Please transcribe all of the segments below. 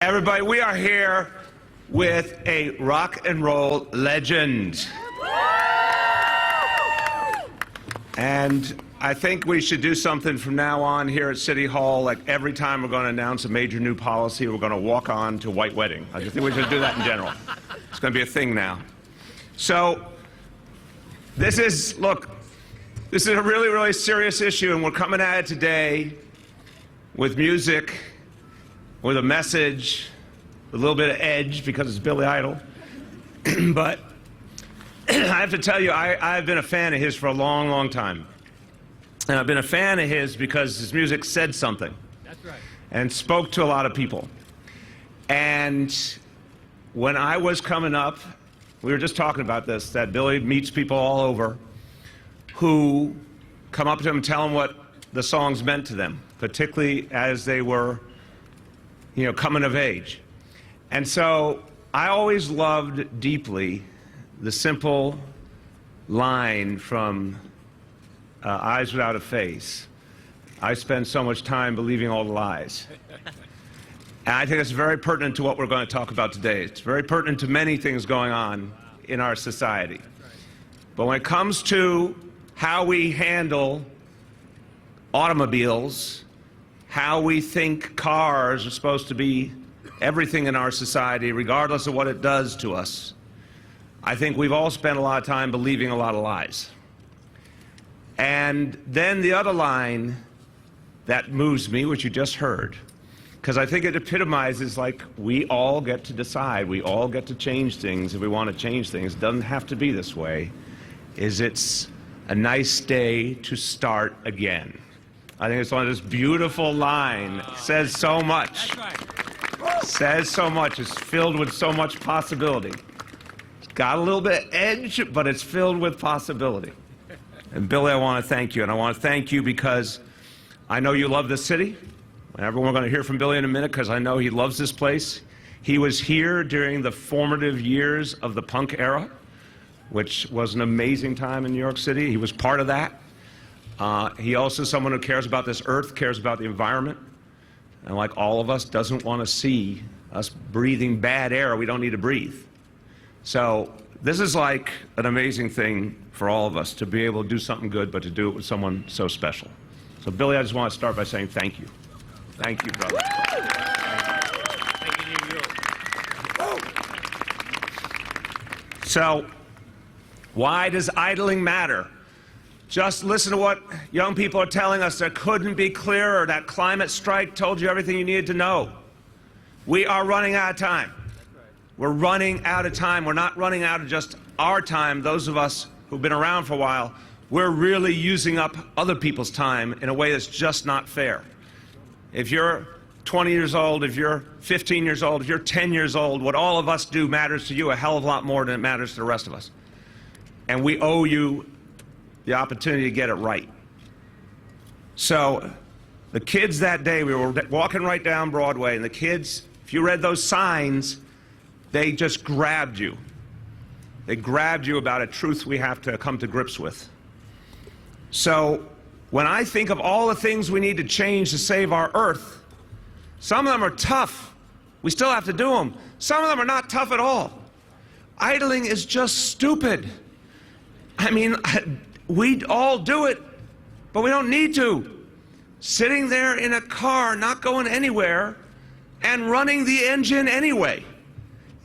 Everybody, we are here with a rock and roll legend. And I think we should do something from now on here at City Hall. Like every time we're going to announce a major new policy, we're going to walk on to White Wedding. I just think we should do that in general. It's going to be a thing now. So this is a really, really serious issue, and we're coming at it today with music, with a message, a little bit of edge because it's Billy Idol. But I have to tell you, I've been a fan of his for a long, long time. And I've been a fan of his because his music said something. That's right. And spoke to a lot of people. And when I was coming up, we were just talking about this, that Billy meets people all over who come up to him and tell him what the songs meant to them, particularly as they were coming of age. And so I always loved deeply the simple line from Eyes Without a Face. I spend so much time believing all the lies. And I think it's very pertinent to what we're going to talk about today. It's very pertinent to many things going on in our society. But when it comes to how we handle automobiles, how we think cars are supposed to be everything in our society, regardless of what it does to us, I think we've all spent a lot of time believing a lot of lies. And then the other line that moves me, which you just heard, because I think it epitomizes, like, we all get to decide, we all get to change things if we want to change things. It doesn't have to be this way. It's a nice day to start again. I think it's one of this beautiful line. It says so much. That's right. Says so much. It's filled with so much possibility. It's got a little bit of edge, but it's filled with possibility. And Billy, I want to thank you. And I want to thank you because I know you love this city. And everyone, we're going to hear from Billy in a minute because I know he loves this place. He was here during the formative years of the punk era, which was an amazing time in New York City. He was part of that. He also is someone who cares about this earth, cares about the environment, and like all of us, doesn't want to see us breathing bad air we don't need to breathe. So this is like an amazing thing for all of us to be able to do something good, but to do it with someone so special. So Billy, I just want to start by saying thank you. Thank you, brother. So why does idling matter? Just listen to what young people are telling us. That couldn't be clearer. That climate strike told you everything you needed to know. We are running out of time. We're running out of time. We're not running out of just our time, those of us who've been around for a while. We're really using up other people's time in a way that's just not fair. If you're 20 years old, if you're 15 years old, if you're 10 years old, what all of us do matters to you a hell of a lot more than it matters to the rest of us. And we owe you the opportunity to get it right. So the kids that day, we were walking right down Broadway, and the kids, if you read those signs, they just grabbed you. They grabbed you about a truth we have to come to grips with. So when I think of all the things we need to change to save our earth, some of them are tough. We still have to do them. Some of them are not tough at all. Idling is just stupid. I mean, we all do it, but we don't need to. Sitting there in a car, not going anywhere, and running the engine anyway,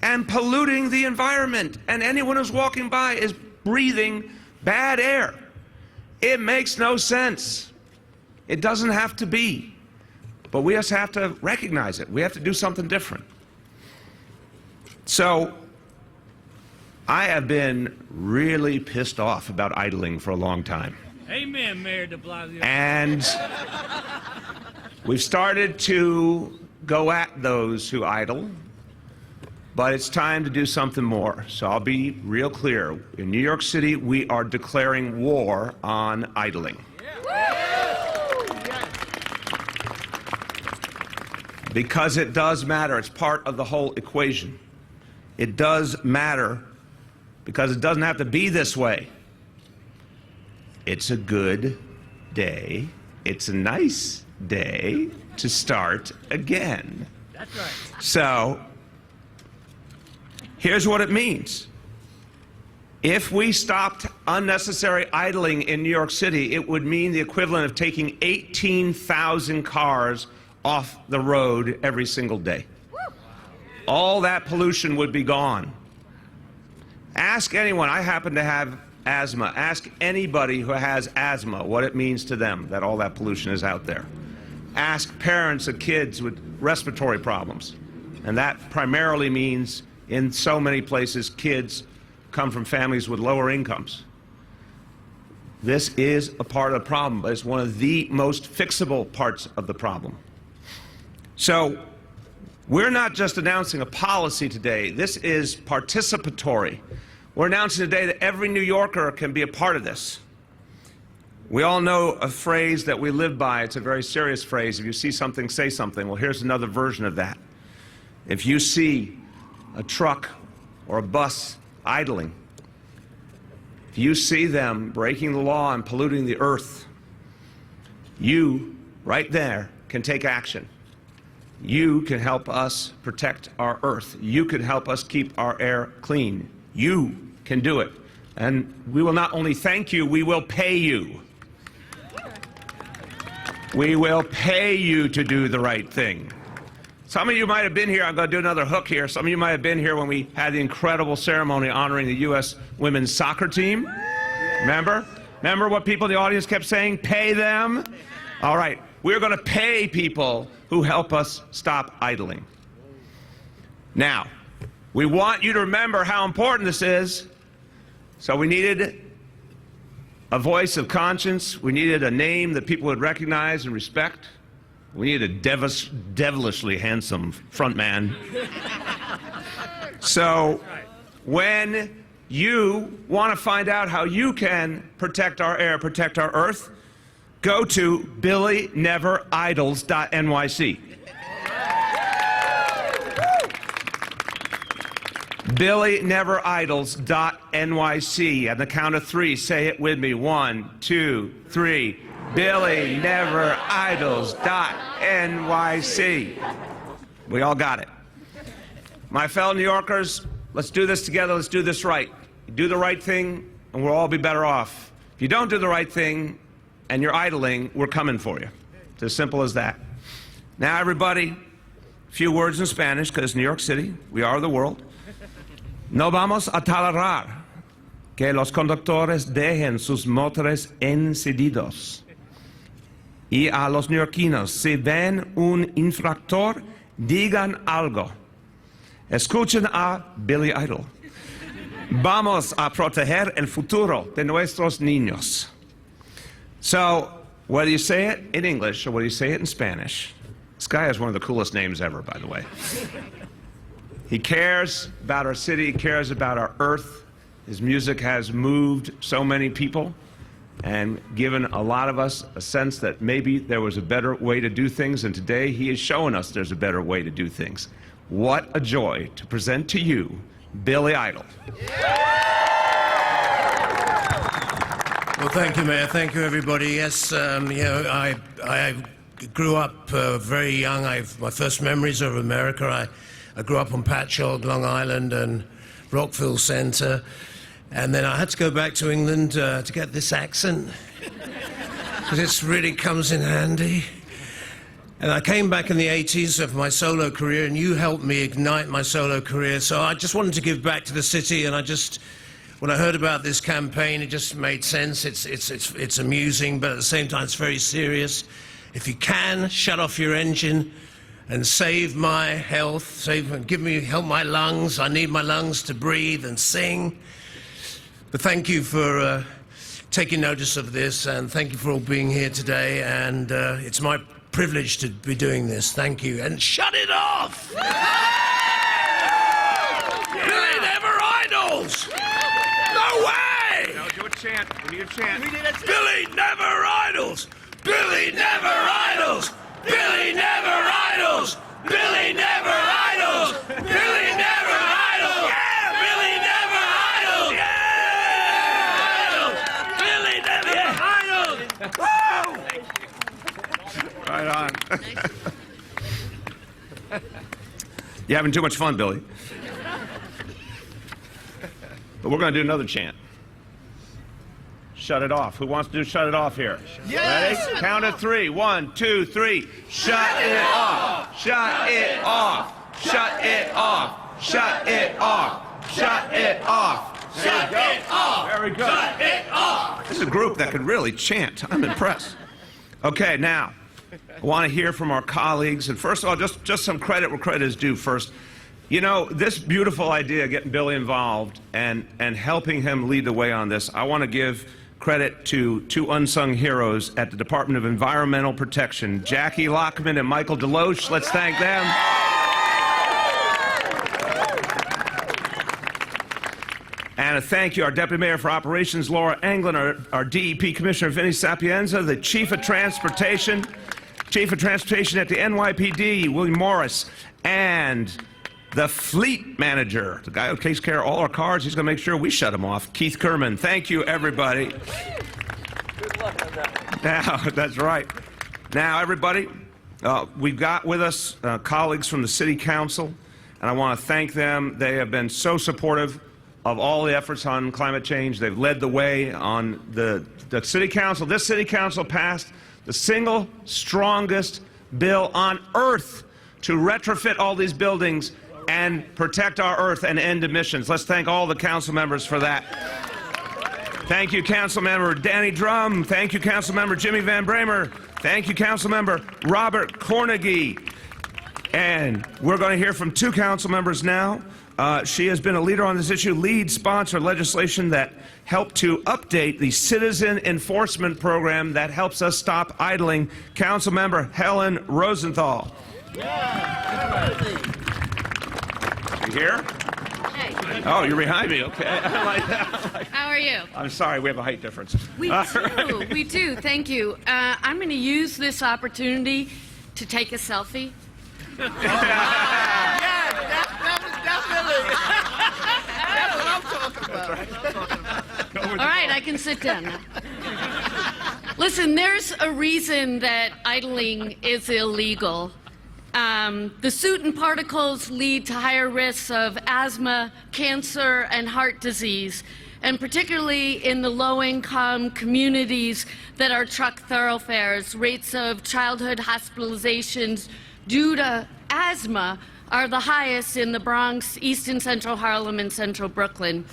and polluting the environment, and anyone who's walking by is breathing bad air. It makes no sense. It doesn't have to be. But we just have to recognize it. We have to do something different. So I have been really pissed off about idling for a long time. Amen, Mayor de Blasio. And we've started to go at those who idle, but it's time to do something more. So I'll be real clear. In New York City, we are declaring war on idling. Because it does matter. It's part of the whole equation. It does matter because it doesn't have to be this way. It's a good day. It's a nice day to start again. That's right. So, here's what it means. If we stopped unnecessary idling in New York City, it would mean the equivalent of taking 18,000 cars off the road every single day. All that pollution would be gone. Ask anyone. I happen to have asthma. Ask anybody who has asthma what it means to them that all that pollution is out there. Ask parents of kids with respiratory problems. And that primarily means, in so many places, kids come from families with lower incomes. This is a part of the problem, but it's one of the most fixable parts of the problem. So, we're not just announcing a policy today. This is participatory. We're announcing today that every New Yorker can be a part of this. We all know a phrase that we live by. It's a very serious phrase. If you see something, say something. Well, here's another version of that. If you see a truck or a bus idling, if you see them breaking the law and polluting the earth, you, right there, can take action. You can help us protect our earth. You can help us keep our air clean. You can do it. And we will not only thank you, we will pay you. We will pay you to do the right thing. Some of you might have been here. I'm going to do another hook here. Some of you might have been here when we had the incredible ceremony honoring the U.S. women's soccer team. Remember? Remember what people in the audience kept saying? Pay them? All right. We're going to pay people who help us stop idling. Now, we want you to remember how important this is. So we needed a voice of conscience. We needed a name that people would recognize and respect. We needed a devilishly handsome front man. So when you want to find out how you can protect our air, protect our earth, go to BillyNeverIdles.nyc. BillyNeverIdles.nyc. At the count of three, say it with me. 1, 2, 3. BillyNeverIdles.nyc. We all got it. My fellow New Yorkers, let's do this together. Let's do this right. Do the right thing, and we'll all be better off. If you don't do the right thing and you're idling, we're coming for you. It's as simple as that. Now, everybody, a few words in Spanish, because New York City, we are the world. No vamos a tolerar que los conductores dejen sus motores encendidos. Y a los neoyorquinos, si ven un infractor, digan algo. Escuchen a Billy Idol. Vamos a proteger el futuro de nuestros niños. So, whether you say it in English or whether you say it in Spanish, this guy has one of the coolest names ever, by the way. He cares about our city, he cares about our earth. His music has moved so many people and given a lot of us a sense that maybe there was a better way to do things, and today he is showing us there's a better way to do things. What a joy to present to you Billy Idol. Well, thank you, Mayor. Thank you, everybody. Yes, I grew up very young. My first memories are of America. I grew up on Patchogue, Long Island, and Rockville Center. And then I had to go back to England to get this accent, because it really comes in handy. And I came back in the 80s of my solo career, and you helped me ignite my solo career. So I just wanted to give back to the city, and when I heard about this campaign, it just made sense. It's amusing, but at the same time, it's very serious. If you can, shut off your engine and save my health, help my lungs. I need my lungs to breathe and sing. But thank you for taking notice of this, and thank you for all being here today. And it's my privilege to be doing this. Thank you. And shut it off! Billy Never Idols! No way! No, do a chant. We need a chant. Billy Never Idols! Billy Never Idols! Billy Never Idols! Billy Never Idols! Billy Never Idols! Yeah! Billy Never Idols! Yeah! Billy Never Idols! Woo! Right on. You're having too much fun, Billy. But we're going to do another chant. Shut it off. Who wants to do shut it off here? Yes. Ready? Count of 3. 1, 2, 3. Shut it off. Shut it off. Shut it off. Shut it off. Shut it off. Shut it off. Very good. Shut it off. This is a group that can really chant. I'm impressed. Okay, now, I want to hear from our colleagues. And first of all, just some credit where credit is due first. You know, this beautiful idea, getting Billy involved and helping him lead the way on this, I want to give credit to two unsung heroes at the Department of Environmental Protection, Jackie Lockman and Michael Deloche. Let's thank them. And a thank you, our Deputy Mayor for Operations, Laura Anglin, our DEP Commissioner, Vinnie Sapienza, the Chief of Transportation at the NYPD, William Morris, and the Fleet Manager, the guy who takes care of all our cars. He's going to make sure we shut them off, Keith Kerman. Thank you, everybody. Good luck on that. Now, that's right. Now, everybody, we've got with us colleagues from the City Council, and I want to thank them. They have been so supportive of all the efforts on climate change. They've led the way on the City Council. This City Council passed the single strongest bill on earth to retrofit all these buildings and protect our earth and end emissions. Let's thank all the council members for that. Thank you, Council Member Danny Drum. Thank you, Council Member Jimmy Van Bramer. Thank you, Council Member Robert Cornegie. And we're going to hear from two council members now. She has been a leader on this issue, lead sponsor legislation that helped to update the citizen enforcement program that helps us stop idling. Council Member Helen Rosenthal. You here? Hey, Oh, you're behind me. Okay. I like that. how are you? I'm sorry, we have a height difference. We do. We do. Thank you. I'm going to use this opportunity to take a selfie. Yeah, that was definitely. That's what I'm talking about. All right, I can sit down now. Listen, there's a reason that idling is illegal. The soot and particles lead to higher risks of asthma, cancer, and heart disease, and particularly in the low-income communities that are truck thoroughfares, rates of childhood hospitalizations due to asthma are the highest in the Bronx, East and Central Harlem, and Central Brooklyn.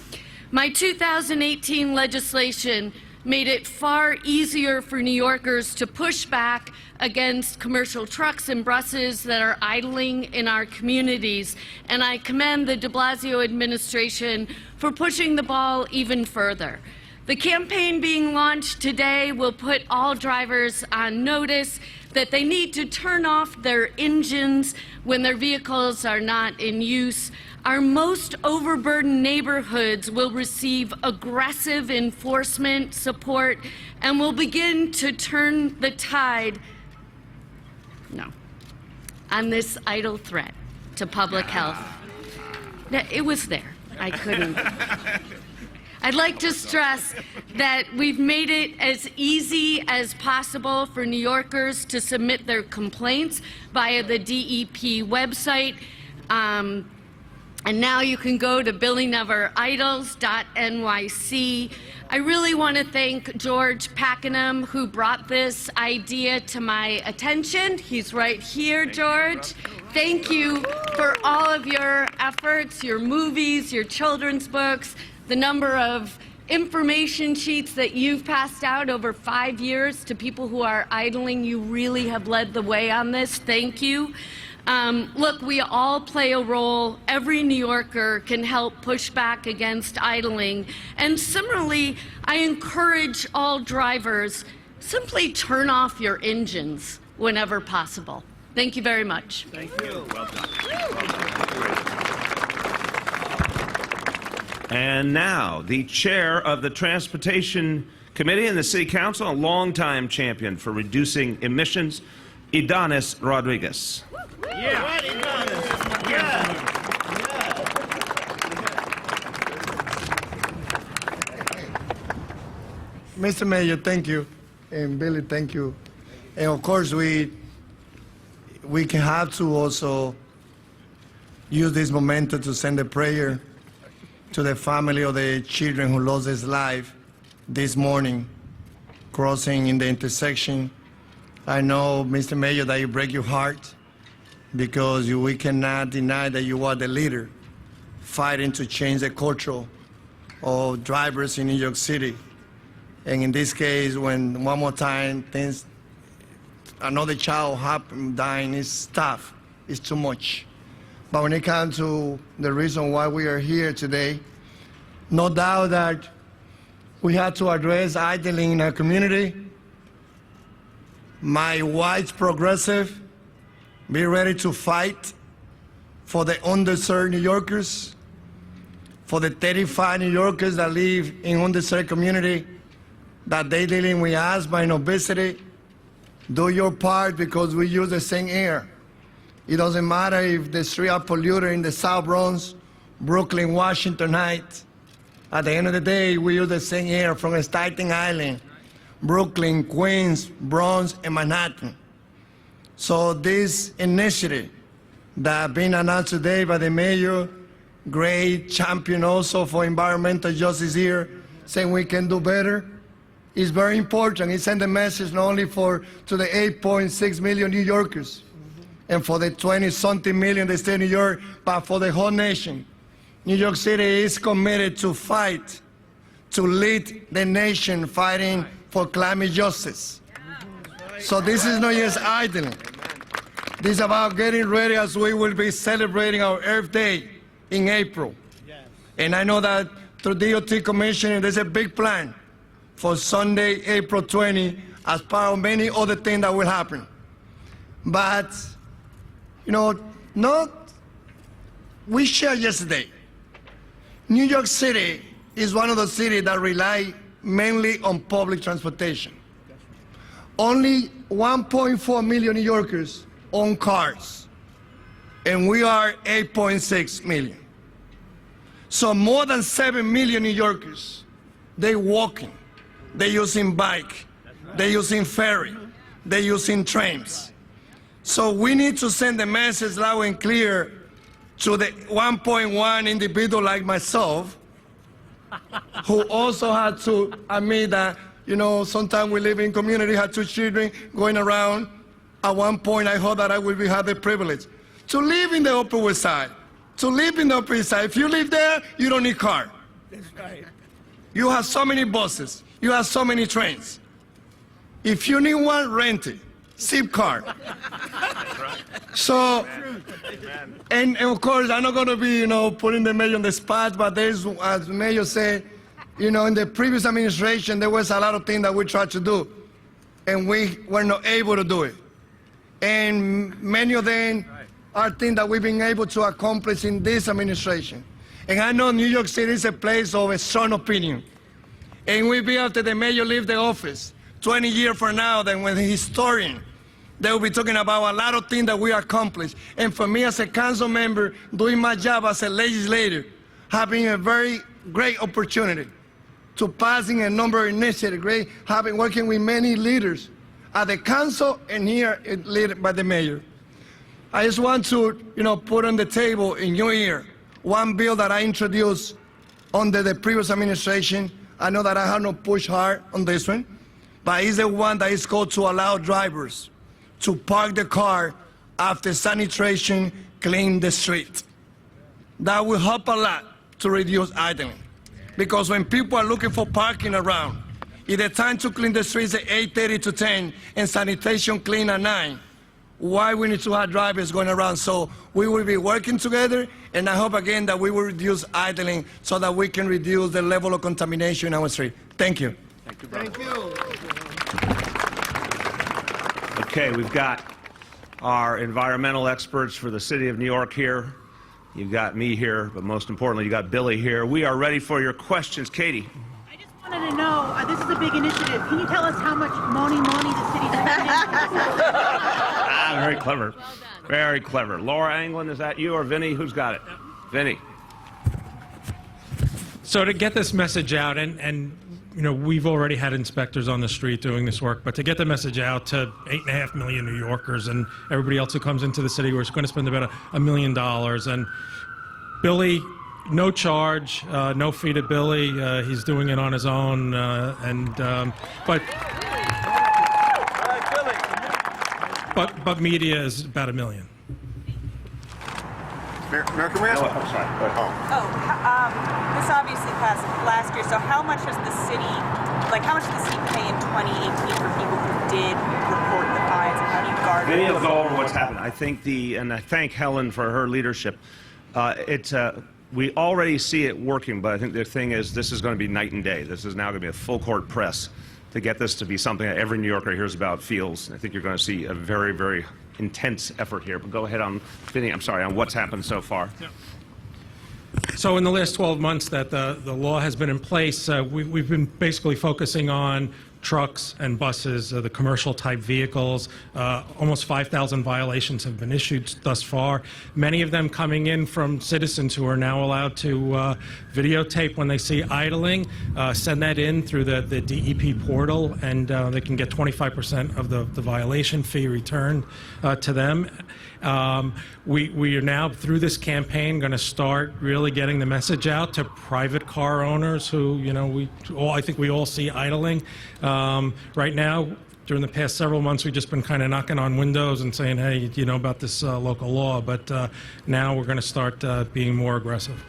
My 2018 legislation made it far easier for New Yorkers to push back against commercial trucks and buses that are idling in our communities, and I commend the de Blasio administration for pushing the ball even further. The campaign being launched today will put all drivers on notice that they need to turn off their engines when their vehicles are not in use. Our most overburdened neighborhoods will receive aggressive enforcement support and will begin to turn the tide on this idle threat to public health. Now, it was there. I couldn't. I'd like to stress that we've made it as easy as possible for New Yorkers to submit their complaints via the DEP website. And now you can go to billyneveridols.nyc. I really want to thank George Pakenham, who brought this idea to my attention. He's right here, George. Thank you for all of your efforts, your movies, your children's books, the number of information sheets that you've passed out over 5 years to people who are idling. You really have led the way on this. Thank you. Look, we all play a role. Every New Yorker can help push back against idling. And similarly, I encourage all drivers, simply turn off your engines whenever possible. Thank you very much. Thank you. Well done. And now, the chair of the Transportation Committee in the City Council, a longtime champion for reducing emissions, Idanis Rodriguez. Yeah. Right, Idanis. Yeah. Mr. Mayor, thank you, and Billy, thank you. And of course, we can have to also use this momentum to send a prayer to the family of the children who lost his life this morning, crossing in the intersection. I know, Mr. Mayor, that you break your heart because we cannot deny that you are the leader fighting to change the culture of drivers in New York City. And in this case, when one more time another child dying is tough, it's too much. But when it comes to the reason why we are here today, no doubt that we have to address idling in our community. My white progressive, be ready to fight for the underserved New Yorkers, for the 35 New Yorkers that live in underserved community, that they dealing with asthma and obesity. Do your part because we use the same air. It doesn't matter if the streets are polluted in the South Bronx, Brooklyn, Washington Heights. At the end of the day, we use the same air from Staten Island, Brooklyn, Queens, Bronx, and Manhattan. So this initiative that being announced today by the mayor, great champion also for environmental justice here, saying we can do better, is very important. It sends a message not only to the 8.6 million New Yorkers and for the 20-something million that stay in New York, but for the whole nation. New York City is committed to fight, to lead the nation fighting for climate justice. So this is not just idling. This is about getting ready as we will be celebrating our Earth Day in April. And I know that through DOT Commission, there's a big plan for Sunday, April 20, as part of many other things that will happen. But, we shared yesterday, New York City is one of the cities that rely mainly on public transportation. Only 1.4 million New Yorkers own cars, and we are 8.6 million. So more than 7 million New Yorkers, they walking, they using bike, they using ferry, they using trains. So we need to send a message loud and clear to the 1.1 individual like myself, who also had to admit that, sometimes we live in community, had 2 children going around. At one point, I hope that I will have the privilege to live in the Upper West Side, to live in the Upper East Side. If you live there, you don't need car. That's right. You have so many buses. You have so many trains. If you need one, rent it. Zip car. So, and of course, I'm not going to be, putting the mayor on the spot, but there's, as the mayor said, in the previous administration, there was a lot of things that we tried to do, and we were not able to do it. And many of them are things that we've been able to accomplish in this administration. And I know New York City is a place of a strong opinion. And we'll be after the mayor leave the office 20 years from now, then when the historian, they will be talking about a lot of things that we accomplished. And for me as a council member, doing my job as a legislator, having a very great opportunity to passing a number of initiatives, working with many leaders at the council and here led by the mayor. I just want to, put on the table in your ear one bill that I introduced under the previous administration. I know that I have not pushed hard on this one, but it's the one that is called to allow drivers to park the car after sanitation clean the street. That will help a lot to reduce idling. Because when people are looking for parking around, if the time to clean the streets at 8:30 to 10 and sanitation clean at 9, why we need to have drivers going around? So we will be working together, and I hope again that we will reduce idling so that we can reduce the level of contamination in our street. Thank you. Thank you, brother. Thank you. Okay, we've got our environmental experts for the city of New York here. You've got me here, but most importantly, you got Billy here. We are ready for your questions. Katie. I just wanted to know, this is a big initiative. Can you tell us how much money the city's spending? Very clever. Well done. Very clever. Laura Anglin, is that you or Vinny? Who's got it? Vinny. So to get this message out, and we've already had inspectors on the street doing this work, but to get the message out to 8.5 million New Yorkers and everybody else who comes into the city, we're going to spend about $1 million. And Billy, no charge, no fee to Billy. He's doing it on his own, but media is about $1 million. Mayor, can we ask? I'm sorry. Go ahead. This obviously passed last year. So how much does the city, how much did the city pay in 2018 for people who did report the fines, and how do you guard Many it? will go over what's happened. I think and I thank Helen for her leadership. We already see it working, but I think the thing is, this is going to be night and day. This is now going to be a full court press to get this to be something that every New Yorker hears about, feels. I think you're going to see a very, very intense effort here. But go ahead on, Vinny, I'm sorry, on what's happened so far. Yeah. So in the last 12 months that the law has been in place, we've been basically focusing on trucks and buses, the commercial type vehicles. Almost 5,000 violations have been issued thus far, many of them coming in from citizens who are now allowed to videotape when they see idling, send that in through the DEP portal, and they can get 25% of the violation fee returned to them. We are now, through this campaign, going to start really getting the message out to private car owners who, I think we all see idling. Right now, during the past several months, we've just been kind of knocking on windows and saying, hey, you know about this local law, but now we're going to start being more aggressive.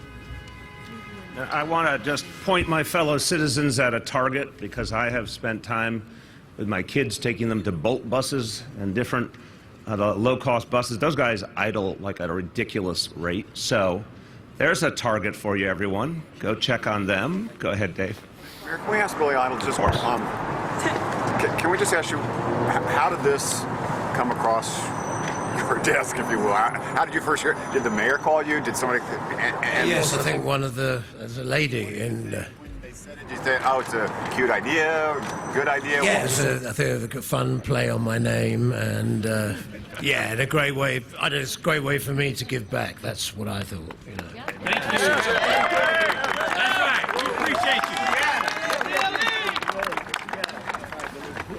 I want to just point my fellow citizens at a target, because I have spent time with my kids taking them to Bolt buses and different low-cost buses. Those guys idle like at a ridiculous rate. So there's a target for you, everyone. Go check on them. Go ahead, Dave. Mayor, can we ask Billy Idle just, can we just ask you, how did this come across your desk, if you will? How did you first hear? Did the mayor call you? Did somebody? Yes, I think there's a lady in. Did you say, oh, it's a cute idea, good idea? Yeah, I think it's a fun play on my name, and and a great way. It's a great way for me to give back. That's what I thought. Thank you. That's right. We appreciate you.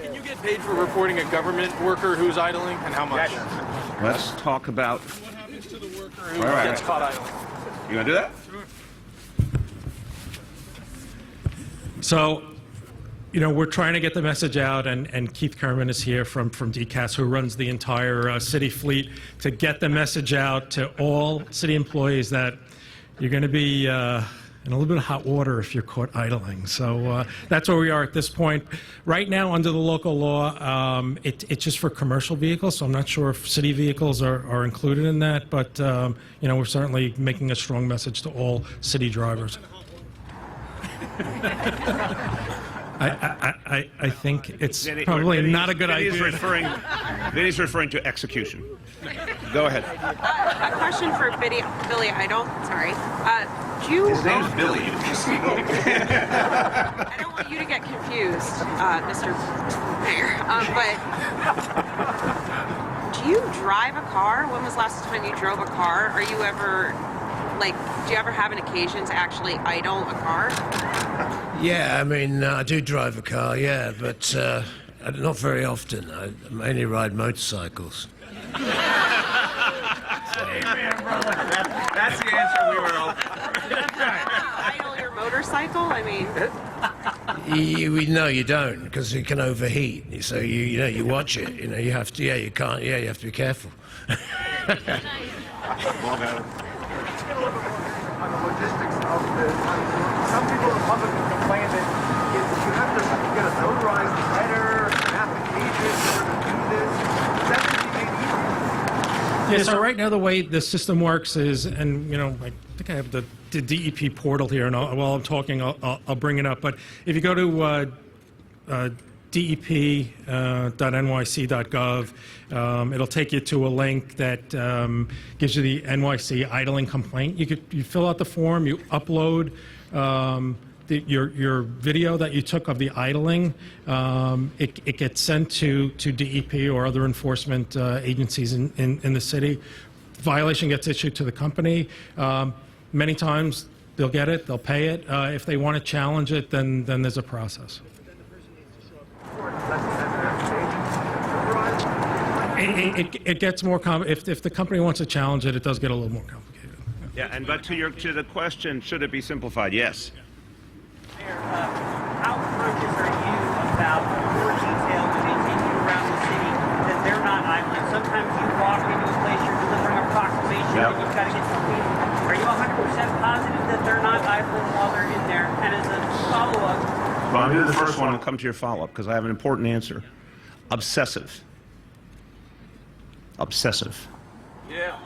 Can you get paid for reporting a government worker who's idling, and how much? Let's talk about. What happens to the worker who Right. gets caught idling? You want to do that? So, we're trying to get the message out, and Keith Kerman is here from DCAS, who runs the entire city fleet, to get the message out to all city employees that you're going to be in a little bit of hot water if you're caught idling. So that's where we are at this point. Right now, under the local law, it's just for commercial vehicles, so I'm not sure if city vehicles are included in that, but we're certainly making a strong message to all city drivers. I think it's probably not a good idea. Vinny's referring to execution. Go ahead. A question for Billy Idle. Sorry. His name's Billy. I don't want you to get confused, Mr. Mayor, but do you drive a car? When was the last time you drove a car? Are you ever, do you ever have an occasion to actually idle a car? Yeah, I mean, I do drive a car, yeah, but not very often. I mainly ride motorcycles. That's the answer we were all. Idle your motorcycle? I mean... No, you don't, because it can overheat. So you watch it. You have to. Yeah, you can't. Yeah, you have to be careful. Well done. On the logistics of some people in public complain that you have to get a notarized letter, an application in order to do this. Is that going to be made easier? Yeah, so right now the way the system works is, and I think I have the DEP portal here, and while I'm talking, I'll bring it up. But if you go to dep.nyc.gov, it'll take you to a link that gives you the NYC idling complaint. You fill out the form, you upload your video that you took of the idling. It gets sent to DEP or other enforcement agencies in the city. Violation gets issued to the company. Many times they'll get it, they'll pay it. If they want to challenge it, then there's a process. It gets more if the company wants to challenge it, it does get a little more complicated. Yeah, and but to the question, should it be simplified? Yes. Mayor, how conscious are you about more detail when they take you around the city that they're not idling? Sometimes you walk into a place, you're delivering a proclamation, and you've got to get something. Are you 100% positive that they're not idling while they're in there? And as a follow-up... Well, I'll do the first one and come to your follow-up, because I have an important answer. Obsessive. Obsessive. Yeah.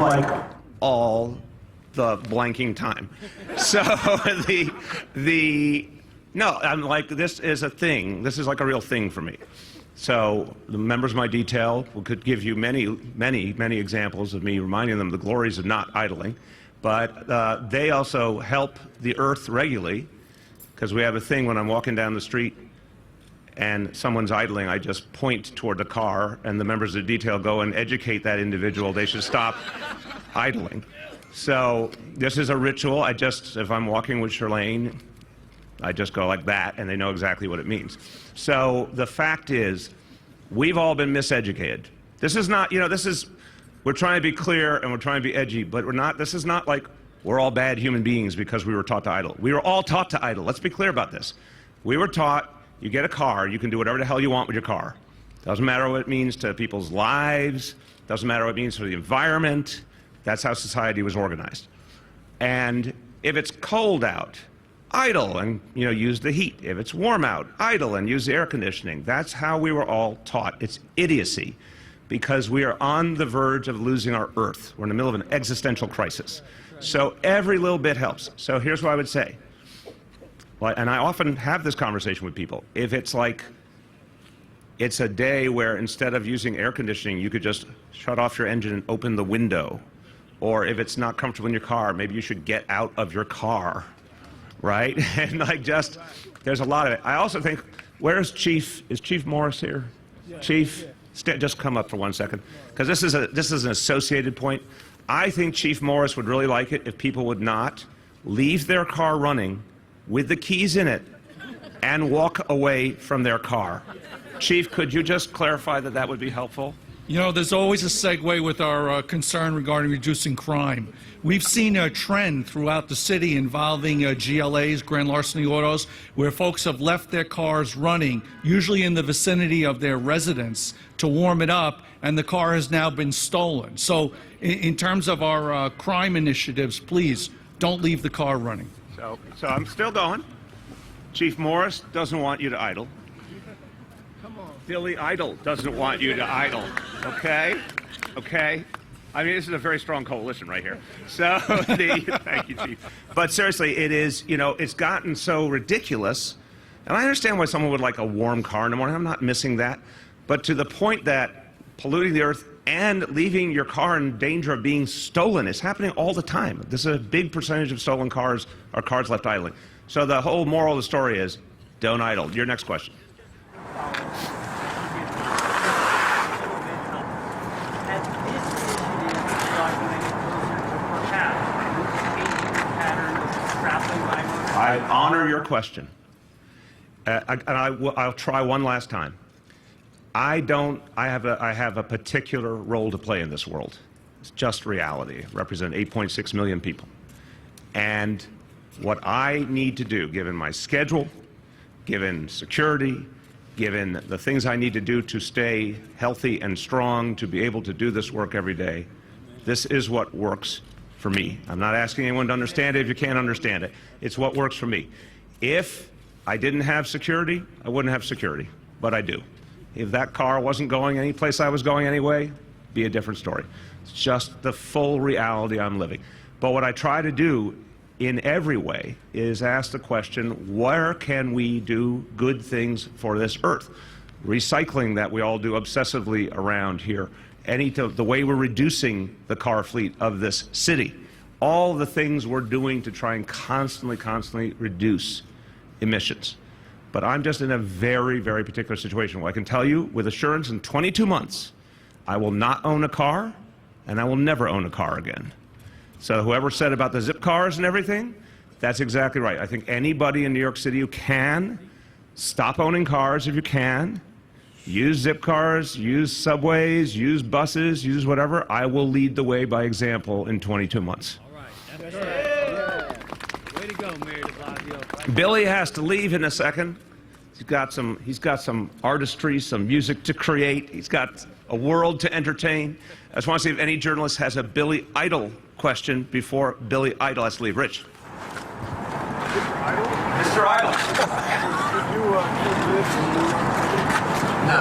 Like all the blanking time. So no, I'm like, this is a thing. This is like a real thing for me. So the members of my detail could give you many examples of me reminding them of the glories of not idling. But they also help the earth regularly, because we have a thing when I'm walking down the street and someone's idling, I just point toward the car, and the members of the detail go and educate that individual they should stop idling. So this is a ritual. If I'm walking with Shirlane, I just go like that, and they know exactly what it means. So the fact is, we've all been miseducated. This is not, we're trying to be clear and we're trying to be edgy, but this is not like we're all bad human beings because we were taught to idle. We were all taught to idle. Let's be clear about this. We were taught, you get a car, you can do whatever the hell you want with your car. Doesn't matter what it means to people's lives, doesn't matter what it means for the environment. That's how society was organized. And if it's cold out, idle and use the heat. If it's warm out, idle and use the air conditioning. That's how we were all taught. It's idiocy, because we are on the verge of losing our Earth. We're in the middle of an existential crisis. So every little bit helps. So here's what I would say. And I often have this conversation with people. If it's like, it's a day where instead of using air conditioning, you could just shut off your engine and open the window. Or if it's not comfortable in your car, maybe you should get out of your car, right? And there's a lot of it. I also think, where's Chief? Is Chief Morris here? Yeah. Chief, just come up for 1 second, because this is an associated point. I think Chief Morris would really like it if people would not leave their car running with the keys in it and walk away from their car. Chief, could you just clarify that would be helpful? There's always a segue with our concern regarding reducing crime. We've seen a trend throughout the city involving GLAs, grand larceny autos, where folks have left their cars running, usually in the vicinity of their residence, to warm it up, and the car has now been stolen. So in terms of our crime initiatives, please don't leave the car running. So I'm still going. Chief Morris doesn't want you to idle. Billy Idle doesn't want you to idle. Okay? Okay? I mean, this is a very strong coalition right here. So, thank you, Chief. But seriously, it is, it's gotten so ridiculous. And I understand why someone would like a warm car in the morning. I'm not missing that. But to the point that polluting the earth and leaving your car in danger of being stolen is happening all the time. This is a big percentage of stolen cars are cars left idling. So the whole moral of the story is, don't idle. Your next question. I honor your question, I'll try one last time. I have a particular role to play in this world. It's just reality. I represent 8.6 million people. And what I need to do, given my schedule, given security, given the things I need to do to stay healthy and strong, to be able to do this work every day, this is what works for me. I'm not asking anyone to understand it if you can't understand it. It's what works for me. If I didn't have security, I wouldn't have security, but I do. If that car wasn't going any place I was going anyway, be a different story. It's just the full reality I'm living. But what I try to do in every way is ask the question, where can we do good things for this earth? Recycling that we all do obsessively around here. The way we're reducing the car fleet of this city. All the things we're doing to try and constantly reduce emissions. But I'm just in a very, very particular situation where I can tell you with assurance in 22 months, I will not own a car, and I will never own a car again. So whoever said about the zip cars and everything, that's exactly right. I think anybody in New York City who can, stop owning cars if you can, use zip cars, use subways, use buses, use whatever. I will lead the way by example in 22 months. All right. That's right. Way to go, Mayor de Blasio. Billy has to leave in a second. He's got some artistry, some music to create. He's got a world to entertain. I just want to see if any journalist has a Billy Idol question before Billy Idol has to leave. Rich. Mr. Idol. No,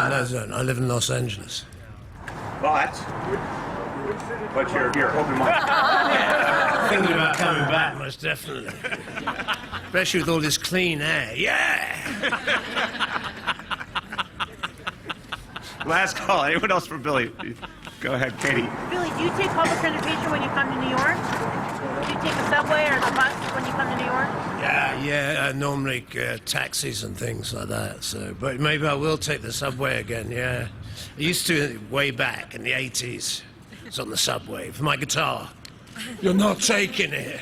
I live in Los Angeles. But you're hoping Thinking about coming back, most definitely. Especially with all this clean air. Yeah! Last call. Anyone else for Billy? Go ahead, Katie. Billy, do you take public transportation when you come to New York? Do you take the subway or the bus when you come to New York? Yeah, normally taxis and things like that. So, but maybe I will take the subway again. Yeah, I used to way back in the '80s. It's on the subway for my guitar. You're not taking it.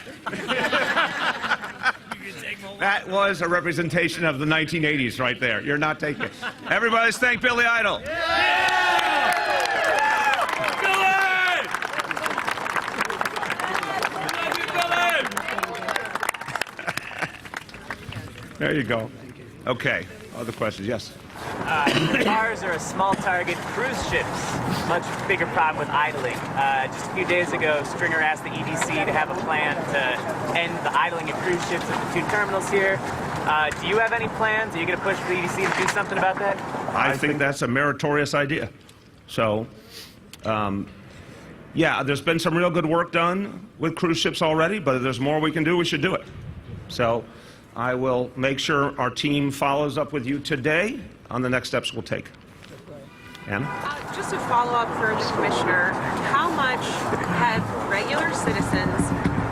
That was a representation of the 1980s right there. You're not taking it. Everybody, let's thank Billy Idol. There you go. Okay. Other questions? Yes. Cars are a small target. Cruise ships, much bigger problem with idling. Just a few days ago, Stringer asked the EDC to have a plan to end the idling of cruise ships at the 2 terminals here. Do you have any plans? Are you going to push for the EDC to do something about that? I think that's a meritorious idea. So, yeah, there's been some real good work done with cruise ships already, but if there's more we can do, we should do it. So I will make sure our team follows up with you today on the next steps we'll take. Anna? Just a follow-up for the commissioner. How much have regular citizens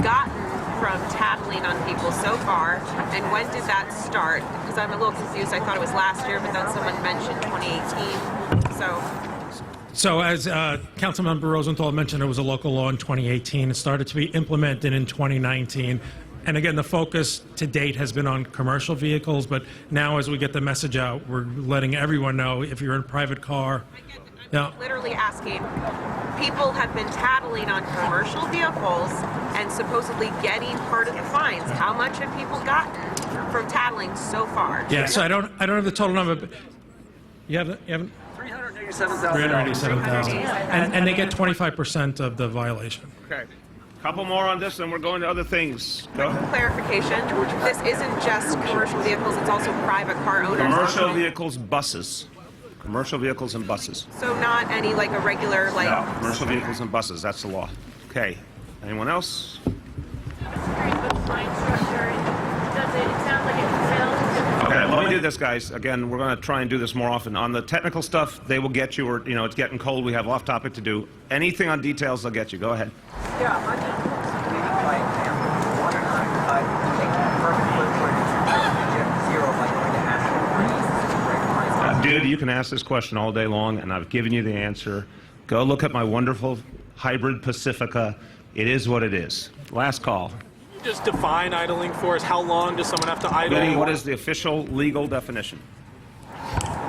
gotten from tattling on people so far, and when did that start? Because I'm a little confused. I thought it was last year, but then someone mentioned 2018. So as Councilmember Rosenthal mentioned, it was a local law in 2018. It started to be implemented in 2019. And again, the focus to date has been on commercial vehicles, but now as we get the message out, we're letting everyone know if you're in a private car. I'm literally asking, people have been tattling on commercial vehicles and supposedly getting part of the fines. How much have people gotten from tattling so far? Yeah, so I don't have the total number, but you haven't $387,000. And they get 25% of the violation. Okay. Couple more on this, and we're going to other things. Go ahead. Clarification, this isn't just commercial vehicles, it's also private car owners. Commercial vehicles, buses. Commercial vehicles and buses. So not any like a regular like... No, commercial vehicles and buses, that's the law. Okay, anyone else? Okay, let me do this, guys. Again, we're going to try and do this more often. On the technical stuff, they will get you, or, it's getting cold, we have off topic to do. Anything on details, they'll get you. Go ahead. Yeah, I just maybe by example, one or take perfect zero by going to Dude, you can ask this question all day long, and I've given you the answer. Go look at my wonderful hybrid Pacifica. It is what it is. Last call. Just define idling for us. How long does someone have to idle? Benny, what is the official legal definition?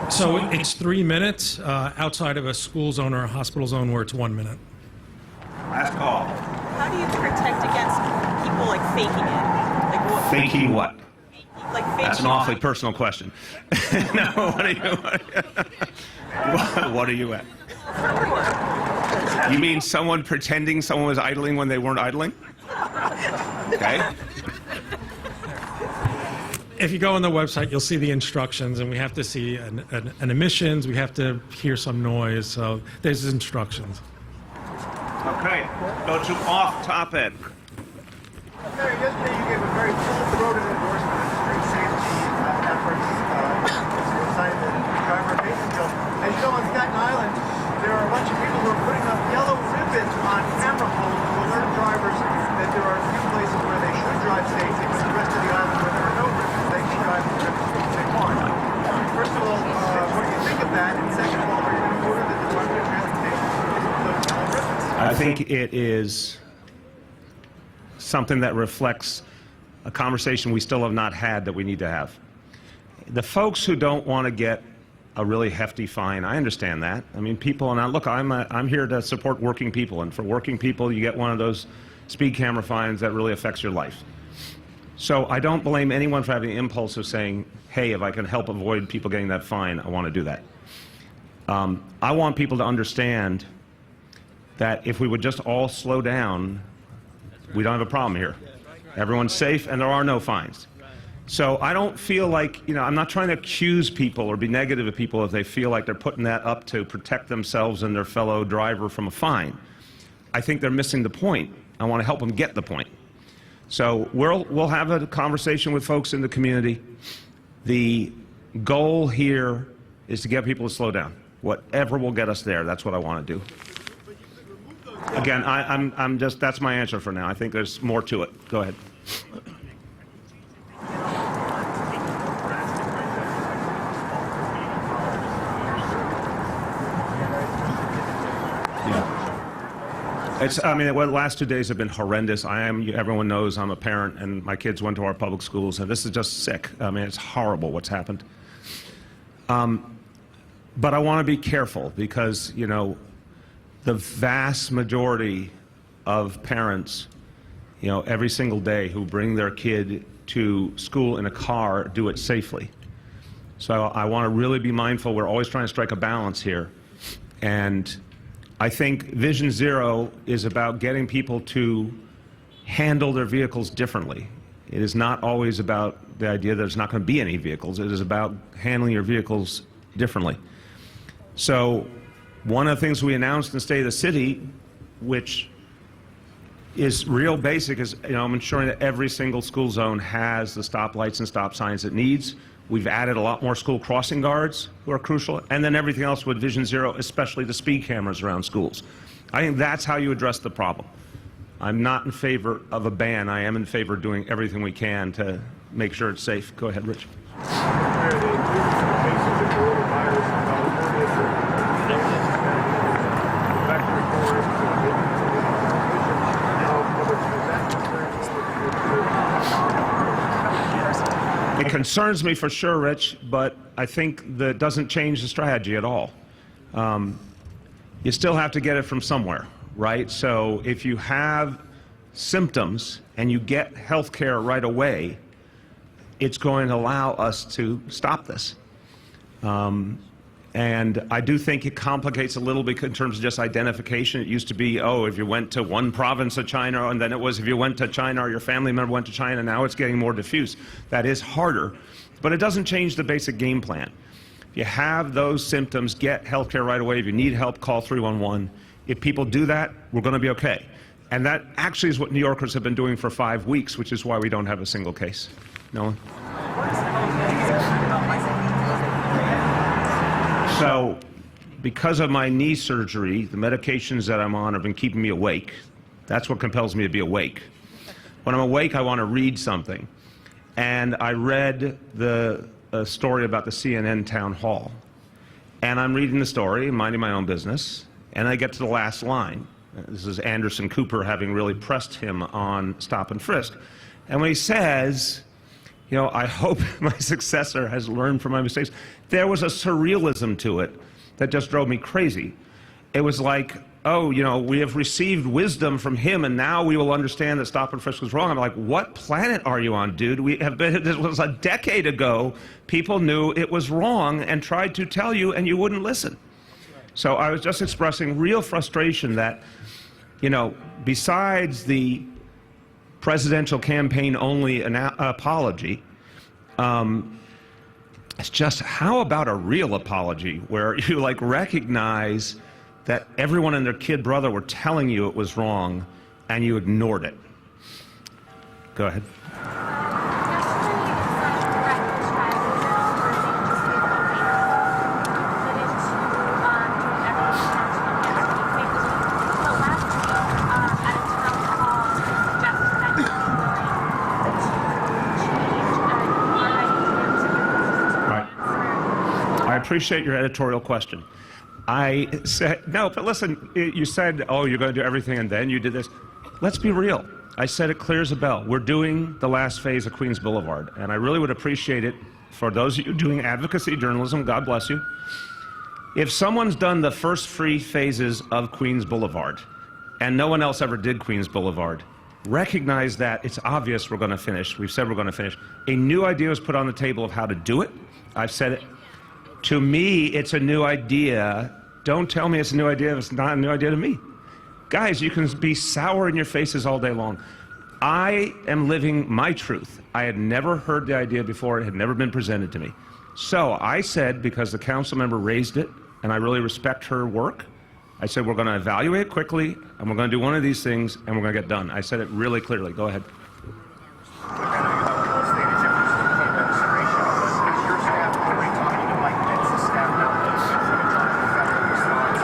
So it's 3 minutes outside of a school zone or a hospital zone where it's 1 minute. Last call. How do you protect against people like faking it? Like what? Faking what? Like faking. That's an awfully personal question. No, what are you at? You mean someone pretending someone was idling when they weren't idling? Okay. If you go on the website, you'll see the instructions, and we have to see an emissions. We have to hear some noise. So there's instructions. Okay. Go to off topic. Mayor, yesterday you gave a very full-throated endorsement of street safety efforts inside the driver abatement bill. As you know, on Staten Island, there are a bunch of people who are putting up yellow ribbons on camera poles to alert drivers that there are a few places where they should drive safely, but the rest of the island where there are no ribbons, they can drive as they want. First of all, what do you think of that? And second of all, are you going to order the Department of Transportation to put those yellow ribbons? I think it is something that reflects a conversation we still have not had that we need to have. The folks who don't want to get a really hefty fine, I understand that. I mean, people, and look, I'm here to support working people, and for working people, you get one of those speed camera fines that really affects your life. So I don't blame anyone for having the impulse of saying, hey, if I can help avoid people getting that fine, I want to do that. I want people to understand that if we would just all slow down, we don't have a problem here. Everyone's safe and there are no fines. So I don't feel like, I'm not trying to accuse people or be negative of people if they feel like they're putting that up to protect themselves and their fellow driver from a fine. I think they're missing the point. I want to help them get the point. So we'll have a conversation with folks in the community. The goal here is to get people to slow down. Whatever will get us there, that's what I want to do. Again, that's my answer for now. I think there's more to it. Go ahead. The last 2 days have been horrendous. Everyone knows I'm a parent and my kids went to our public schools, and this is just sick. It's horrible what's happened. But I want to be careful because, the vast majority of parents, every single day who bring their kid to school in a car do it safely. So I want to really be mindful. We're always trying to strike a balance here. And I think Vision Zero is about getting people to handle their vehicles differently. It is not always about the idea that there's not going to be any vehicles. It is about handling your vehicles differently. So one of the things we announced in the State of the City, which is real basic, is I'm ensuring that every single school zone has the stoplights and stop signs it needs. We've added a lot more school crossing guards who are crucial, and then everything else with Vision Zero, especially the speed cameras around schools. I think that's how you address the problem. I'm not in favor of a ban. I am in favor of doing everything we can to make sure it's safe. Go ahead, Rich. It concerns me for sure, Rich, but I think that doesn't change the strategy at all. You still have to get it from somewhere, right? So if you have symptoms and you get health care right away, it's going to allow us to stop this. And I do think it complicates a little bit in terms of just identification. It used to be, if you went to one province of China, and then it was if you went to China or your family member went to China. Now it's getting more diffuse. That is harder, but it doesn't change the basic game plan. If you have those symptoms, get health care right away. If you need help, call 311. If people do that, we're going to be okay. And that actually is what New Yorkers have been doing for 5 weeks, which is why we don't have a single case. Nolan? So, because of my knee surgery, the medications that I'm on have been keeping me awake. That's what compels me to be awake. When I'm awake, I want to read something. And I read the story about the CNN town hall. And I'm reading the story, minding my own business, and I get to the last line. This is Anderson Cooper having really pressed him on stop and frisk. And when he says, I hope my successor has learned from my mistakes, there was a surrealism to it that just drove me crazy. It was like, we have received wisdom from him, and now we will understand that stop and frisk was wrong. I'm like, what planet are you on, dude? This was a decade ago. People knew it was wrong and tried to tell you, and you wouldn't listen. So I was just expressing real frustration that, besides the presidential campaign-only apology, it's just, how about a real apology where you recognize that everyone and their kid brother were telling you it was wrong and you ignored it? Go ahead. I appreciate your editorial question. I said, no, but listen, you said, you're going to do everything and then you did this. Let's be real. I said it clear as a bell. We're doing the last phase of Queens Boulevard, and I really would appreciate it for those of you doing advocacy journalism, God bless you. If someone's done the first 3 phases of Queens Boulevard, and no one else ever did Queens Boulevard, recognize that it's obvious we're going to finish. We've said we're going to finish. A new idea was put on the table of how to do it. I've said it. To me, it's a new idea. Don't tell me it's a new idea if it's not a new idea to me. Guys, you can be sour in your faces all day long. I am living my truth. I had never heard the idea before. It had never been presented to me. So I said, because the council member raised it, and I really respect her work, I said, we're going to evaluate quickly, and we're going to do one of these things, and we're going to get done. I said it really clearly. Go ahead.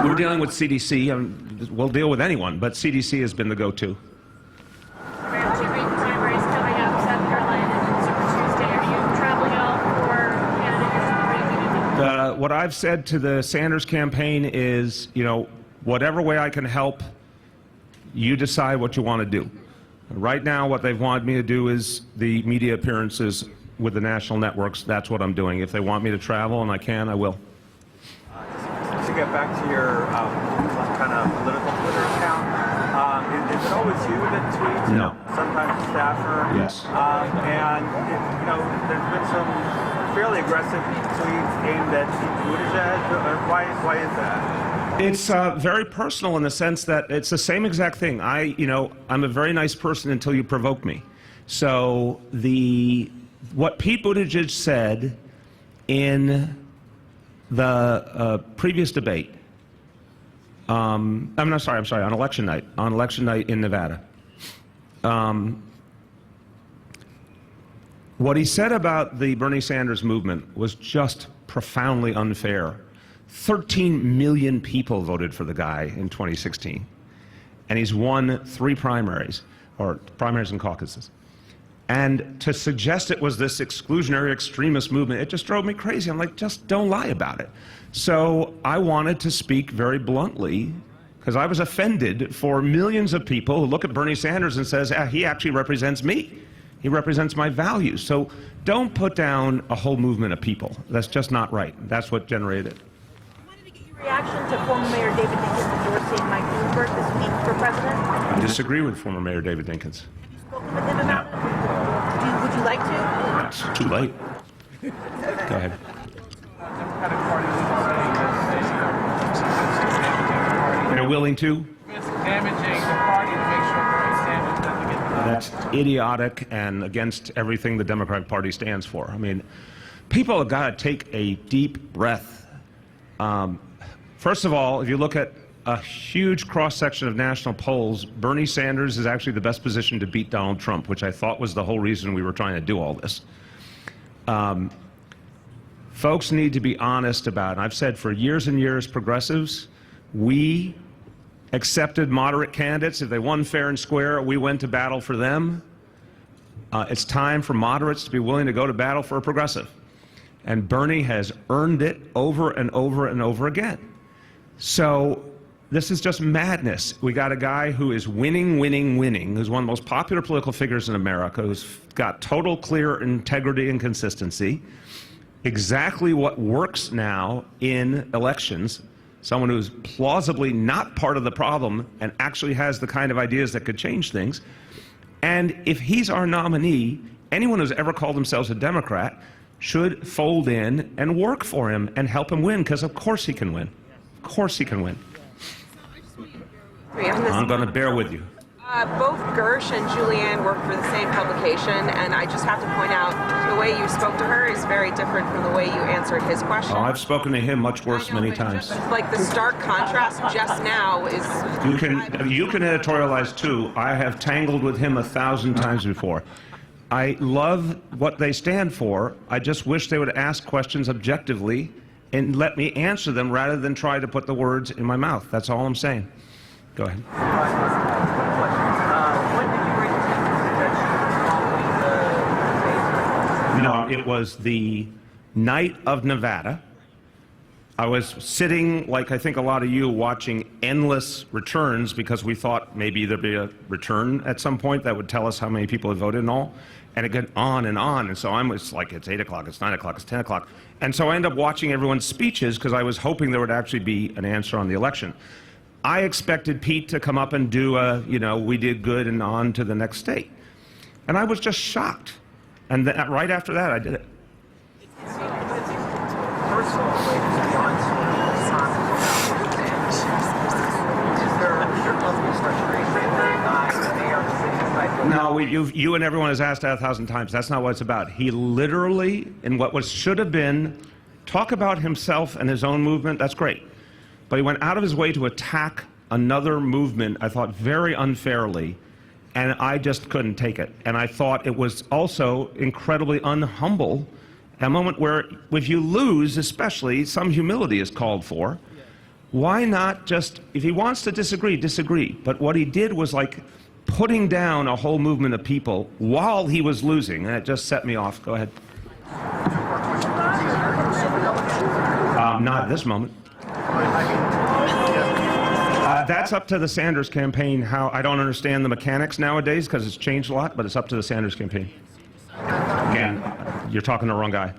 We're dealing with CDC. We'll deal with anyone, but CDC has been the go-to. Primaries coming up, South Carolina and Super Tuesday. Are you traveling at all for candidates? What I've said to the Sanders campaign is, whatever way I can help, you decide what you want to do. Right now, what they've wanted me to do is the media appearances with the national networks. That's what I'm doing. If they want me to travel and I can, I will. To get back to your kind of political Twitter account, is it always you that tweets? No. Sometimes a staffer. Yes. And there's been some fairly aggressive tweets aimed at Buttigieg. Why is that? It's very personal in the sense that it's the same exact thing. I'm a very nice person until you provoke me. So what Pete Buttigieg said in the previous debate, on election night in Nevada. What he said about the Bernie Sanders movement was just profoundly unfair. 13 million people voted for the guy in 2016, and he's won 3 primaries, or primaries and caucuses. And to suggest it was this exclusionary extremist movement, it just drove me crazy. I'm like, just don't lie about it. So I wanted to speak very bluntly, because I was offended for millions of people who look at Bernie Sanders and says, he actually represents me. He represents my values. So don't put down a whole movement of people. That's just not right. That's what generated it. I wanted to get your reaction to former Mayor David Dinkins endorsing Mike Bloomberg this week for president. I disagree with former Mayor David Dinkins. Have you spoken with him about it? Would you like to? It's too late. Go ahead. Democratic Party They're willing to? it's damaging the party to make sure Bernie Sanders doesn't get the That's idiotic and against everything the Democratic Party stands for. I mean, people have got to take a deep breath. First of all, if you look at a huge cross-section of national polls, Bernie Sanders is actually the best position to beat Donald Trump, which I thought was the whole reason we were trying to do all this. Folks need to be honest about it. And I've said for years and years, progressives, we accepted moderate candidates. If they won fair and square, we went to battle for them. It's time for moderates to be willing to go to battle for a progressive. And Bernie has earned it over and over and over again. So this is just madness. We got a guy who is winning, who's one of the most popular political figures in America, who's got total clear integrity and consistency, exactly what works now in elections, someone who's plausibly not part of the problem and actually has the kind of ideas that could change things. And if he's our nominee, anyone who's ever called themselves a Democrat should fold in and work for him and help him win, because of course he can win. Of course he can win. I'm going to bear with you. Both Gersh and Julianne work for the same publication, and I just have to point out the way you spoke to her is very different from the way you answered his question. Oh, I've spoken to him much worse many times. Like the stark contrast just now is... You can editorialize too. I have tangled with him 1,000 times before. I love what they stand for. I just wish they would ask questions objectively and let me answer them rather than try to put the words in my mouth. That's all I'm saying. Go ahead. It was the night of Nevada. I was sitting, like I think a lot of you, watching endless returns because we thought maybe there'd be a return at some point that would tell us how many people had voted and all. And it got on and on. And so I was like, it's 8 o'clock, it's 9 o'clock, it's 10 o'clock. And so I ended up watching everyone's speeches because I was hoping there would actually be an answer on the election. I expected Pete to come up and do a, we did good and on to the next state. And I was just shocked. And then, right after that, I did it. No, you and everyone has asked that 1,000 times. That's not what it's about. He literally, in what should have been, talk about himself and his own movement, that's great. But he went out of his way to attack another movement, I thought, very unfairly, and I just couldn't take it. And I thought it was also incredibly unhumble, a moment where, if you lose, especially, some humility is called for. Why not just, if he wants to disagree, disagree. But what he did was like putting down a whole movement of people while he was losing, and it just set me off. Go ahead. Not at this moment. That's up to the Sanders campaign. How I don't understand the mechanics nowadays because it's changed a lot, but it's up to the Sanders campaign. Again, you're talking to the wrong guy.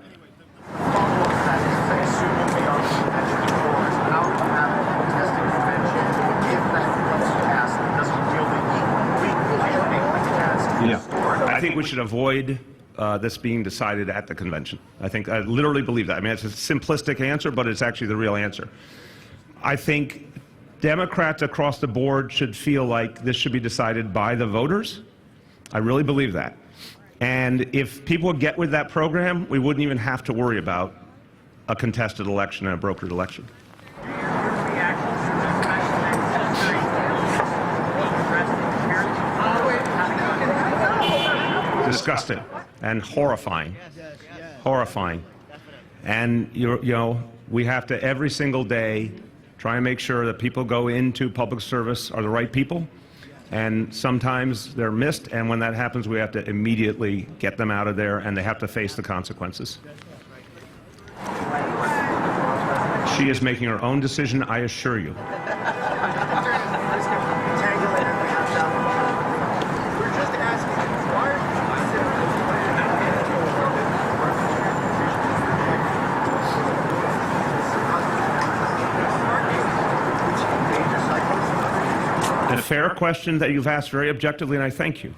Yeah, I think we should avoid this being decided at the convention. I literally believe that. I mean, it's a simplistic answer, but it's actually the real answer. I think Democrats across the board should feel like this should be decided by the voters. I really believe that. And if people would get with that program, we wouldn't even have to worry about a contested election and a brokered election. Disgusting and horrifying. Horrifying. And we have to every single day try and make sure that people go into public service are the right people. And sometimes they're missed, and when that happens, we have to immediately get them out of there, and they have to face the consequences. She is making her own decision, I assure you. A fair question that you've asked very objectively, and I thank you.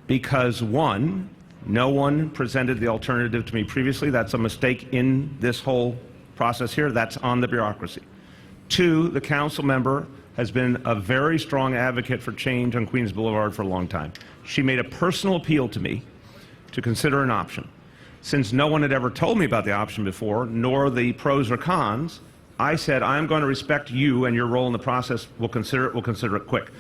Because one, no one presented the alternative to me previously. That's a mistake in this whole process here. That's on the bureaucracy. Two, the council member has been a very strong advocate for change on Queens Boulevard for a long time. She made a personal appeal to me to consider an option. Since no one had ever told me about the option before, nor the pros or cons, I said, I'm going to respect you and your role in the process. We'll consider it quick.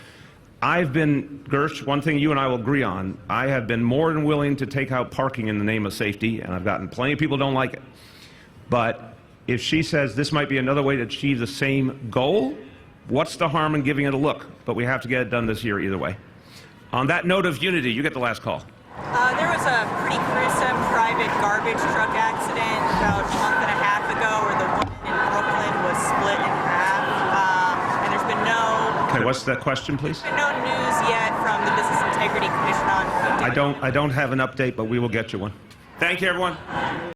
I've been, Gersh, one thing you and I will agree on, I have been more than willing to take out parking in the name of safety, and I've gotten plenty of people who don't like it. But if she says this might be another way to achieve the same goal, what's the harm in giving it a look? But we have to get it done this year either way. On that note of unity, you get the last call. There was a pretty gruesome private garbage truck accident about a month and a half ago where the woman in Brooklyn was split in half, and there's been no... Okay, what's that question, please? There's been no news yet from the Business Integrity Commission on... I don't have an update, but we will get you one. Thank you, everyone.